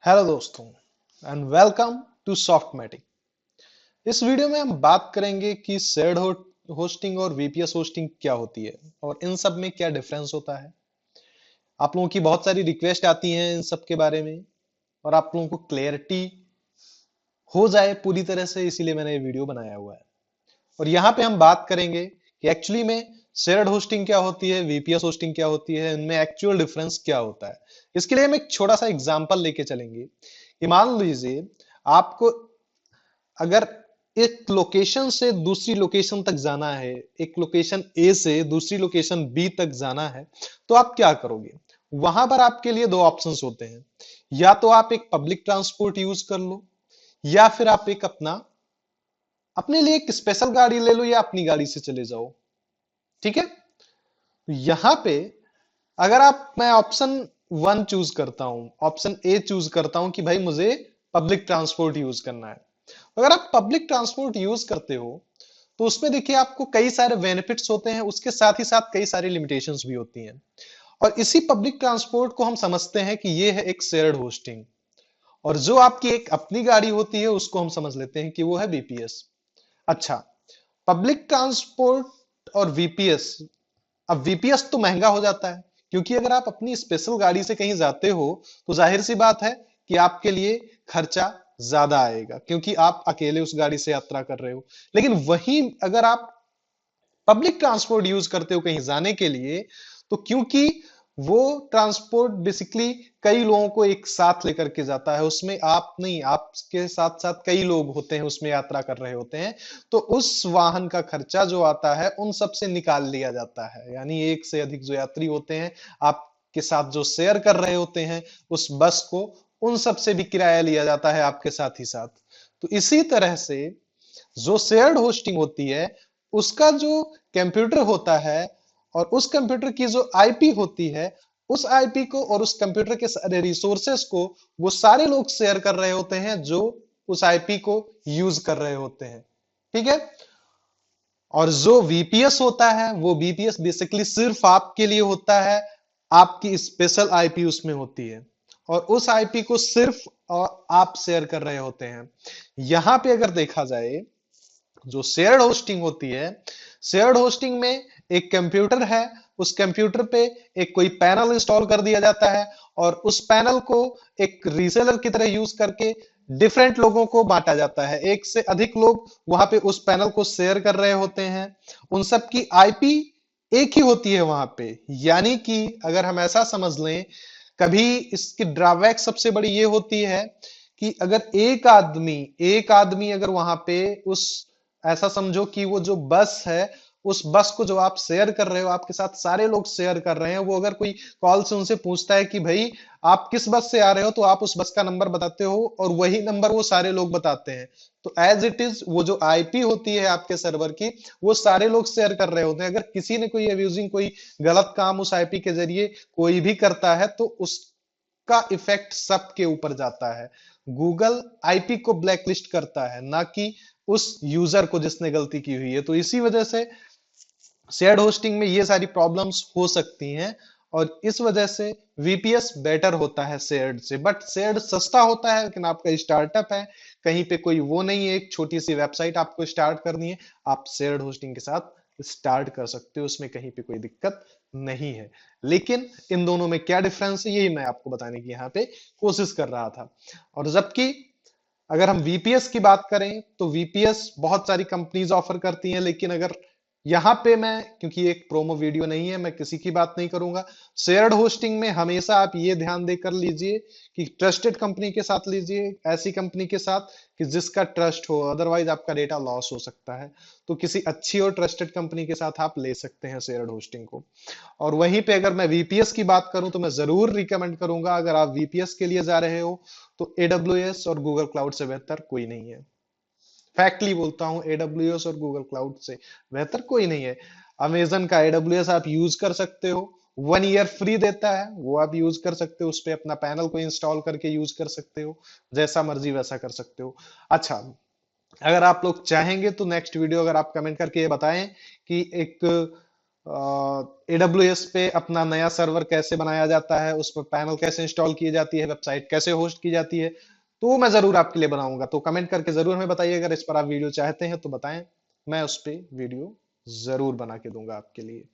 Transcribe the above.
Hello दोस्तों and welcome to सॉफ्टमेटिक। इस video में हम बात करेंगे कि शेयर्ड होस्टिंग और वीपीएस होस्टिंग क्या होती है और इन सब में क्या डिफरेंस होता है। आप लोगों की बहुत सारी रिक्वेस्ट आती हैं इन सब के बारे में और आप लोगों को क्लैरिटी हो जाए पूरी तरह से, इसीलिए मैंने ये वीडियो बनाया हुआ है। और यहाँ पे हम बात करेंगे कि एक्चुअली में शेयर्ड होस्टिंग क्या होती है, वीपीएस होस्टिंग क्या होती है, इनमें एक्चुअल डिफरेंस क्या होता है। इसके लिए हम एक छोटा सा एग्जांपल लेके चलेंगे कि मान लीजिए आपको अगर एक लोकेशन से दूसरी लोकेशन तक जाना है, एक लोकेशन ए से दूसरी लोकेशन बी तक जाना है, तो आप क्या करोगे। वहां पर आपके लिए दो ऑप्शंस होते हैं, या तो आप एक पब्लिक ट्रांसपोर्ट यूज कर लो या फिर आप एक अपने लिए एक स्पेशल गाड़ी ले लो या अपनी गाड़ी से चले जाओ। ठीक है, तो यहां पे अगर मैं ऑप्शन वन चूज करता हूं, ऑप्शन ए चूज करता हूं कि भाई मुझे पब्लिक ट्रांसपोर्ट यूज करना है। अगर आप पब्लिक ट्रांसपोर्ट यूज करते हो तो उसमें देखिए आपको कई सारे बेनिफिट्स होते हैं, उसके साथ ही साथ कई सारी लिमिटेशंस भी होती हैं। और इसी पब्लिक ट्रांसपोर्ट को हम समझते हैं कि ये है एक शेयर्ड होस्टिंग। और जो आपकी एक अपनी गाड़ी होती है उसको हम समझ लेते हैं कि वो है बीपीएस। अच्छा, पब्लिक ट्रांसपोर्ट और वीपीएस। अब वीपीएस तो महंगा हो जाता है, क्योंकि अगर आप अपनी स्पेशल गाड़ी से कहीं जाते हो तो जाहिर सी बात है कि आपके लिए खर्चा ज्यादा आएगा, क्योंकि आप अकेले उस गाड़ी से यात्रा कर रहे हो। लेकिन वहीं अगर आप पब्लिक ट्रांसपोर्ट यूज करते हो कहीं जाने के लिए, तो क्योंकि वो ट्रांसपोर्ट बेसिकली कई लोगों को एक साथ लेकर के जाता है, उसमें आप नहीं, आपके साथ साथ कई लोग होते हैं उसमें यात्रा कर रहे होते हैं, तो उस वाहन का खर्चा जो आता है उन सब से निकाल लिया जाता है। यानी एक से अधिक जो यात्री होते हैं आपके साथ जो शेयर कर रहे होते हैं उस बस को, उन सब से भी किराया लिया जाता है आपके साथ ही साथ। तो इसी तरह से जो शेयर्ड होस्टिंग होती है उसका जो कंप्यूटर होता है और उस कंप्यूटर की जो आईपी होती है, उस आईपी को और उस कंप्यूटर के सारे रिसोर्सेस को वो सारे लोग शेयर कर रहे होते हैं जो उस आईपी को यूज कर रहे होते हैं। ठीक है, और जो वीपीएस होता है वो वीपीएस बेसिकली सिर्फ आपके लिए होता है, आपकी स्पेशल आईपी उसमें होती है और उस आईपी को सिर्फ और आप शेयर कर रहे होते हैं। यहां पे अगर देखा जाए, जो शेयर्ड होस्टिंग होती है, शेयर्ड होस्टिंग में एक कंप्यूटर है, उस कंप्यूटर पे एक कोई पैनल इंस्टॉल कर दिया जाता है और उस पैनल को एक रीसेलर की तरह यूज करके डिफरेंट लोगों को बांटा जाता है। एक से अधिक लोग वहां पे उस पैनल को शेयर कर रहे होते हैं, उन सब की आईपी एक ही होती है वहां पे। यानी कि अगर हम ऐसा समझ लें, कभी इसकी ड्रॉबैक सबसे बड़ी ये होती है कि अगर एक आदमी अगर वहां पे उस, ऐसा समझो कि वो जो बस है, उस बस को जो आप शेयर कर रहे हो, आपके साथ सारे लोग शेयर कर रहे हैं, वो अगर कोई कॉल से उनसे पूछता है कि भाई आप किस बस से आ रहे हो, तो आप उस बस का नंबर बताते हो और वही नंबर वो सारे लोग बताते हैं। तो एज इट इज वो जो आईपी होती है आपके सर्वर की, वो सारे लोग शेयर कर रहे होते हैं। अगर किसी ने कोई अब्यूजिंग, कोई गलत काम उस आईपी के जरिए कोई भी करता है तो उसका इफेक्ट सबके ऊपर जाता है। गूगल आईपी को ब्लैकलिस्ट करता है, ना कि उस यूजर को जिसने गलती की हुई है। तो इसी वजह से शेयर्ड होस्टिंग में ये सारी प्रॉब्लम्स हो सकती हैं और इस वजह से वीपीएस बेटर होता है शेयर्ड से। बट शेयर्ड सस्ता होता है, लेकिन आपका स्टार्टअप है, कहीं पे कोई वो नहीं है, एक छोटी सी वेबसाइट आपको स्टार्ट करनी है, आप शेयर्ड होस्टिंग के साथ स्टार्ट कर सकते हो, उसमें कहीं पे कोई दिक्कत नहीं है। लेकिन इन दोनों में क्या डिफरेंस है यही मैं आपको बताने की यहाँ पे कोशिश कर रहा था। और जबकि अगर हम वीपीएस की बात करें तो वीपीएस बहुत सारी कंपनीज ऑफर करती हैं, लेकिन अगर यहां पे मैं, क्योंकि एक प्रोमो वीडियो नहीं है, मैं किसी की बात नहीं करूंगा। शेयर्ड होस्टिंग में हमेशा आप ये ध्यान देकर लीजिए कि ट्रस्टेड कंपनी के साथ लीजिए, ऐसी कंपनी के साथ कि जिसका ट्रस्ट हो, अदरवाइज आपका डेटा लॉस हो सकता है। तो किसी अच्छी और ट्रस्टेड कंपनी के साथ आप ले सकते हैं शेयर्ड होस्टिंग को। और वहीं पे अगर मैं वीपीएस की बात करूं तो मैं जरूर रिकमेंड करूंगा, अगर आप वीपीएस के लिए जा रहे हो तो एडब्ल्यूएस और गूगल क्लाउड से बेहतर कोई नहीं है। फैक्टली बोलता हूं, एडब्ल्यूएस और गूगल क्लाउड से बेहतर कोई नहीं है। अमेजन का एडब्ल्यूएस आप यूज कर सकते हो, 1 ईयर फ्री देता है, वो आप यूज कर सकते हो, उस पर अपना पैनल को इंस्टॉल करके यूज कर सकते हो, जैसा मर्जी वैसा कर सकते हो। अच्छा, अगर आप लोग चाहेंगे तो नेक्स्ट वीडियो अगर आप कमेंट करके ये बताएं कि एक AWS पे अपना नया सर्वर कैसे बनाया जाता है, उस पर पैनल कैसे इंस्टॉल की जाती है, वेबसाइट कैसे होस्ट की जाती है, तो मैं जरूर आपके लिए बनाऊंगा। तो कमेंट करके जरूर हमें बताइए, अगर इस पर आप वीडियो चाहते हैं तो बताएं, मैं उस पे वीडियो जरूर बना के दूंगा आपके लिए।